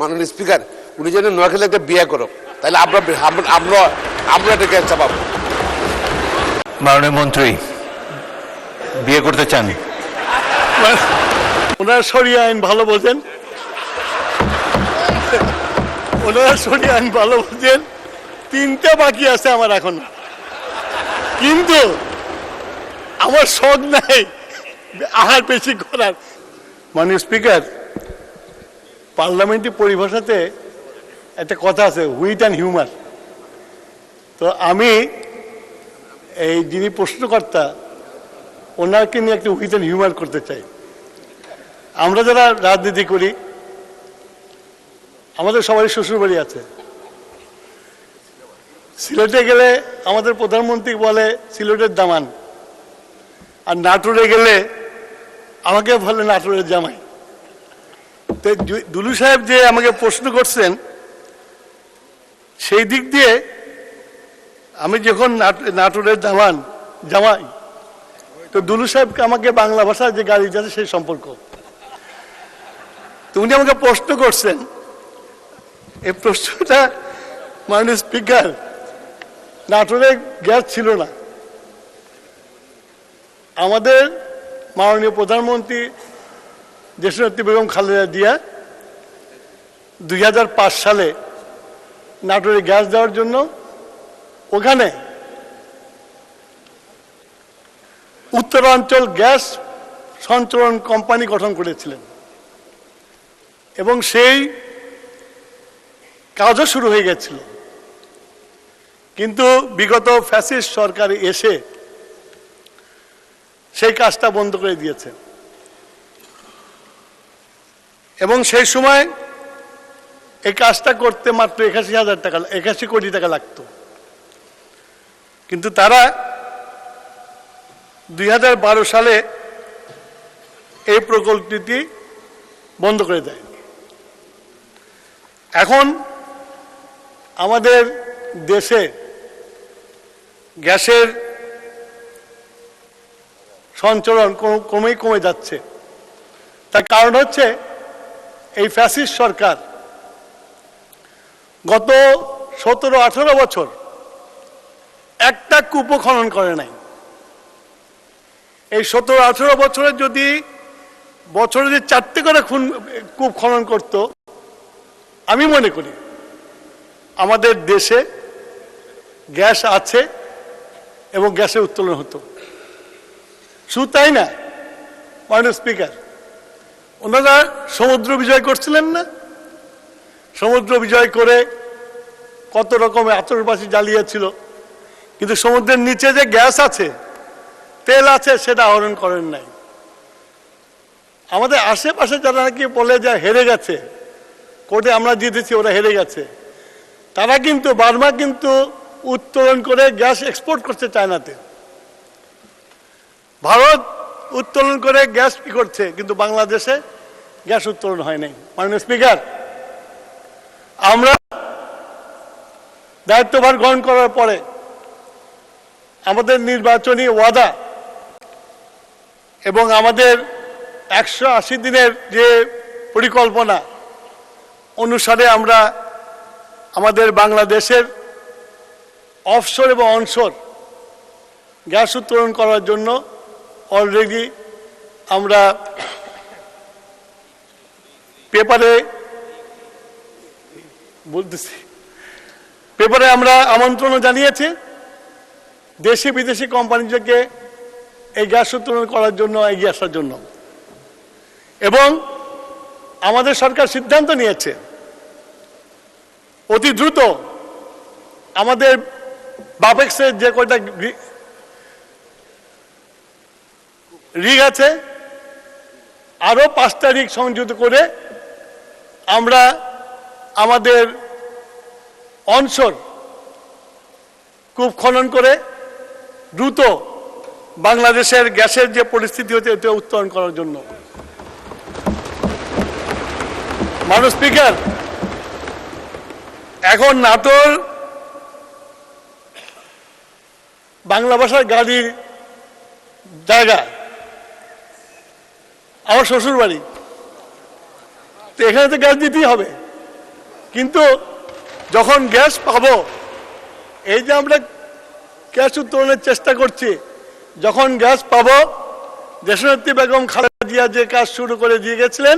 মাননীয় স্পিকার উনি যেন নোয়াখালী একটা বিয়ে করো, তাহলে আমরা আমরা আমরা একটা গ্যাস চাপাবো। মাননীয় মন্ত্রী বিয়ে করতে চান? ওনারা শরিয়া আইন ভালো বোঝেন, ওনারা শরিয়া আইন ভালো বোঝেন। 3টা বাকি আছে আমার এখন, কিন্তু আমার শখ নাই আহার বেশি করার। মাননীয় স্পিকার, পার্লামেন্টের পরিভাষাতে একটা কথা আছে, হুইট অ্যান্ড হিউমার। তো আমি এই যিনি প্রশ্নকর্তা ওনাকে নিয়ে একটা হুইট অ্যান্ড হিউমার করতে চাই। আমরা যারা রাজনীতি করি, আমাদের সবারই শ্বশুরবাড়ি আছে। সিলেটে গেলে আমাদের প্রধানমন্ত্রী বলে সিলেটের দামান, আর নাটোরে গেলে আমাকে বলে নাটোরের জামাই। তো দুলু সাহেব যে আমাকে প্রশ্ন করছেন, সেই দিক দিয়ে আমি যখন নাটোরের জামাই, তো দুলু সাহেবকে আমাকে বাংলা ভাষায় যে গাড়ি যাচ্ছে সেই সম্পর্ক। তো উনি আমাকে প্রশ্ন করছেন, এই প্রশ্নটা মাননীয় স্পিকার, নাটোরে গ্যাস ছিল না। আমাদের মাননীয় প্রধানমন্ত্রী দেশনেত্রী বেগম খালেদা জিয়া 2005 সালে নাটোরে গ্যাস দেওয়ার জন্য ওখানে উত্তরাঞ্চল গ্যাস সঞ্চালন কোম্পানি গঠন করেছিলেন, এবং সেই কাজও শুরু হয়ে গেছিল। কিন্তু বিগত ফ্যাসিস্ট সরকার এসে সেই কাজটা বন্ধ করে দিয়েছে, এবং সেই সময় এই কাজটা করতে মাত্র 81 কোটি টাকা লাগতো। কিন্তু তারা 2012 সালে এই প্রকল্পটি বন্ধ করে দেয়। এখন আমাদের দেশে গ্যাসের সঞ্চালন কমে যাচ্ছে। তার কারণ হচ্ছে এই ফ্যাসিস্ট সরকার গত 17-18 বছর একটা কূপও খনন করে নাই। এই 17-18 বছরে যদি বছরে যে 4টে করে কূপ খনন করত, আমি মনে করি আমাদের দেশে গ্যাস আছে এবং গ্যাসের উত্তোলন হতো। শুধু তাই না, মাননীয় স্পিকার, ওনারা সমুদ্র বিজয় করছিলেন না? সমুদ্র বিজয় করে কত রকমের আতশবাজি জ্বালিয়েছিল, কিন্তু সমুদ্রের নিচে যে গ্যাস আছে, তেল আছে, সেটা আহরণ করেন নাই। আমাদের আশেপাশে যারা নাকি বলে যে হেরে গেছে, কোর্টে আমরা জিতেছি, ওরা হেরে গেছে, তারা কিন্তু বার্মা কিন্তু উত্তোলন করে গ্যাস এক্সপোর্ট করছে চায়নাতে। ভারত উত্তোলন করে গ্যাস কি করছে, কিন্তু বাংলাদেশে গ্যাস উত্তোলন হয় নাই। মাননীয় স্পিকার, আমরা দায়িত্বভার গ্রহণ করার পরে আমাদের নির্বাচনী ওয়াদা এবং আমাদের 180 দিনের যে পরিকল্পনা অনুসারে আমরা আমাদের বাংলাদেশের অফশোর এবং অনশোর গ্যাস উত্তোলন করার জন্য অলরেডি আমরা পেপারে আমরা আমন্ত্রণ জানিয়েছি দেশি বিদেশি কোম্পানিদেরকে এই গ্যাস উত্তোলন করার জন্য এগিয়ে আসার জন্য। এবং আমাদের সরকার সিদ্ধান্ত নিয়েছে অতি দ্রুত আমাদের বাপেক্সের যে কয়টা রিগ আছে, আরো 5টা রিগ সংযুক্ত করে আমরা আমাদের অনশোর কূপ খনন করে দ্রুত বাংলাদেশের গ্যাসের যে পরিস্থিতি হচ্ছে এটা উত্তোলন করার জন্য। মাননীয় স্পিকার, এখন নাটোর বাংলা ভাষার গাড়ির জায়গা, আমার শ্বশুর বাড়ি, তো এখানে তো গ্যাস দিতেই হবে। কিন্তু যখন গ্যাস পাবো, এই যে আমরা গ্যাস উত্তোলনের চেষ্টা করছি, যখন গ্যাস পাবো, দেশনেত্রী বেগম খালেদা জিয়া যে কাজ শুরু করে দিয়ে গেছিলেন,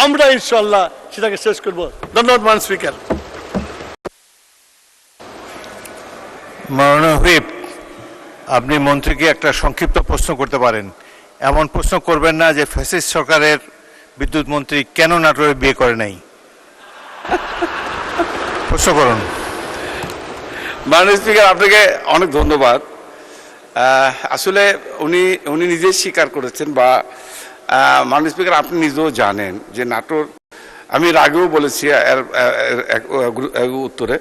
আমরা ইনশাল্লাহ সেটাকে শেষ করব। ধন্যবাদ মাননীয় স্পিকার। মাননীয় হুইপ, আপনি মন্ত্রীকে একটা সংক্ষিপ্ত প্রশ্ন করতে পারেন। এমন প্রশ্ন করবেন না যে ফ্যাসিস্ট সরকারের বিদ্যুৎ মন্ত্রী কেন নাটোরে বিয়ে করে নাই। প্রশ্ন করুন। মাননীয় স্পিকার, আপনাকে অনেক ধন্যবাদ। আসলে উনি নিজেই স্বীকার করেছেন, বা মাননীয় স্পিকার আপনি নিজেও জানেন যে নাটোর, আমি এর আগেও বলেছি উত্তরে,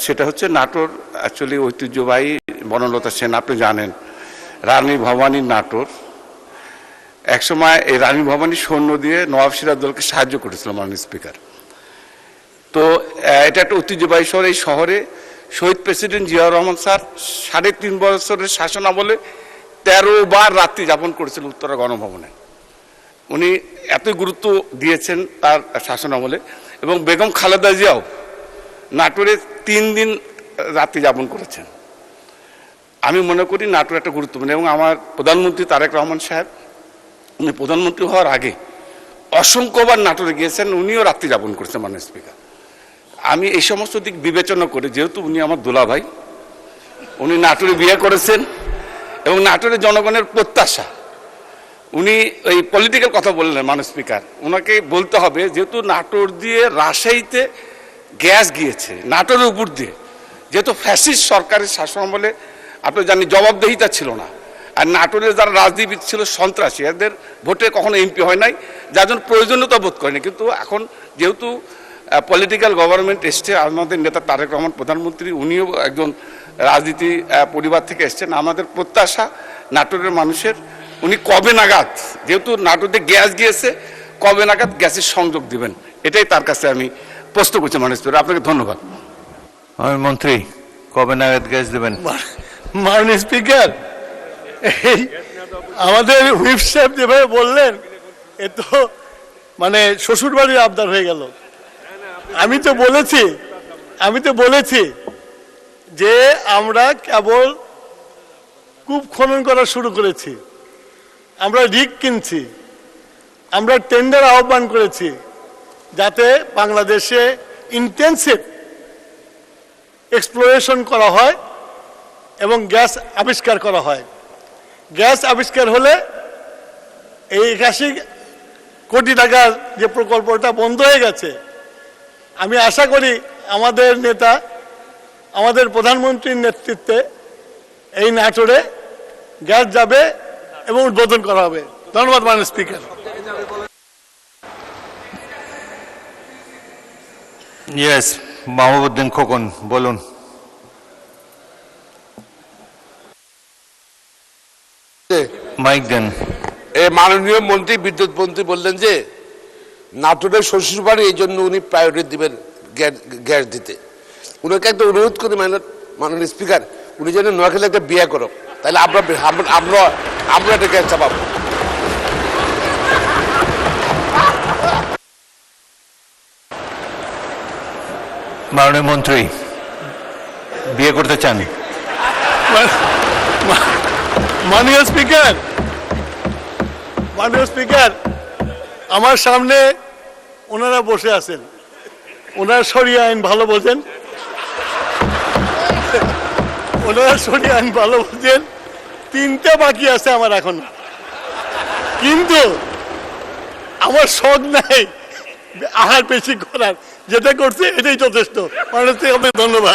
সেটা হচ্ছে নাটোর অ্যাকচুয়ালি ঐতিহ্যবাহী বনলতা সেন, আপনি জানেন রানী ভবানীর নাটোর। একসময় এই রানী ভবানী সৈন্য দিয়ে নওয়াব সিরাজদৌলকে সাহায্য করেছিল মাননীয় স্পিকার। তো এটা একটা ঐতিহ্যবাহী শহর। এই শহরে শহীদ প্রেসিডেন্ট জিয়াউর রহমান স্যার 3.5 বছরের শাসন আমলে 13 বার রাত্রি যাপন করেছিল উত্তরা গণভবনে। উনি এতই গুরুত্ব দিয়েছেন তার শাসন আমলে। এবং বেগম খালেদা জিয়াও নাটোরে 3 দিন রাত্রি যাপন করেছেন। আমি মনে করি নাটোর একটা গুরুত্বপূর্ণ। এবং আমার প্রধানমন্ত্রী তারেক রহমান সাহেব, উনি প্রধানমন্ত্রী হওয়ার আগে অসংখ্যবার নাটোরে গিয়েছেন, উনিও রাত্রি যাপন করেছেন মাননীয় স্পিকার। আমি এই সমস্ত দিক বিবেচনা করে, যেহেতু উনি আমার দুলাভাই, উনি নাটোরে বিয়ে করেছেন এবং নাটোরের জনগণের প্রত্যাশা, উনি এই পলিটিক্যাল কথা বললেন মাননীয় স্পিকার, ওনাকে বলতে হবে যেহেতু নাটোর দিয়ে রাজশাহীতে গ্যাস গিয়েছে, নাটোরের উপর দিয়ে, যেহেতু ফ্যাসিস্ট সরকারের শাসন আমলে আপনি জানেন জবাবদিহিতা ছিল না, আর নাটোরের যারা রাজনীতিবিদ ছিল সন্ত্রাসী, এদের ভোটে কখনো এমপি হয় নাই, যার জন্য প্রয়োজনীয়তা বোধ করেনি। কিন্তু এখন যেহেতু পলিটিক্যাল গভর্নমেন্ট এসছে, আমাদের নেতা তারেক রহমান প্রধানমন্ত্রী, উনিও একজন রাজনীতি পরিবার থেকে এসছেন, আমাদের প্রত্যাশা নাটোরের মানুষের, উনি কবে নাগাদ, যেহেতু নাটোরে গ্যাস গিয়েছে, কবে নাগাদ গ্যাসের সংযোগ দিবেন, এটাই তার কাছে আমি প্রশ্ন করছি মাননীয় স্পিকার। আপনাকে ধন্যবাদ। মন্ত্রী, কবে নাগাদ গ্যাস দেবেন? মাননীয় স্পিকার, এই আমাদের হুইপ সাহেব যেভাবে বললেন, এ তো মানে শ্বশুর বাড়ির আবদার হয়ে গেল। আমি তো বলেছি যে আমরা কেবল কূপ খনন করা শুরু করেছি, আমরা রিগ কিনছি, আমরা টেন্ডার আহ্বান করেছি, যাতে বাংলাদেশে ইন্টেন্সিভ এক্সপ্লোরেশন করা হয় এবং গ্যাস আবিষ্কার করা হয়। গ্যাস আবিষ্কার হলে এই 81 কোটি টাকার যে প্রকল্পটা বন্ধ হয়ে গেছে, আমি আশা করি আমাদের নেতা, আমাদের প্রধানমন্ত্রীর নেতৃত্বে এই নাটোরে গ্যাস যাবে এবং উদ্বোধন করা হবে। ধন্যবাদ মাননীয় স্পিকার। ইয়েস, মাহবুবউদ্দিন খোকন, বলুন। মাইক দেন। মাননীয় মন্ত্রী, বিদ্যুৎ মন্ত্রী বললেন যে নাটোরের শ্বশুর বাড়ি, এই জন্য উনি প্রায়োরিটি দিবেন গ্যাস দিতে। উনাকে একটা অনুরোধ করি মাননীয় স্পিকার, উনি যেন নোয়াখালী একটা বিয়ে করো, তাহলে আমরা একটা গ্যাস চাপাবো। মাননীয় মন্ত্রী, বিয়ে করতে চান? মাননীয় স্পিকার, আমার সামনে ওনারা বসে আছেন, ওনারা শরিয়া আইন ভালো বোঝেন, তিনটা বাকি আছে আমার এখন, কিন্তু আমার শখ নাই আহার বেশি করার, যেটা করছে এটাই যথেষ্ট। মানুষ ধন্যবাদ।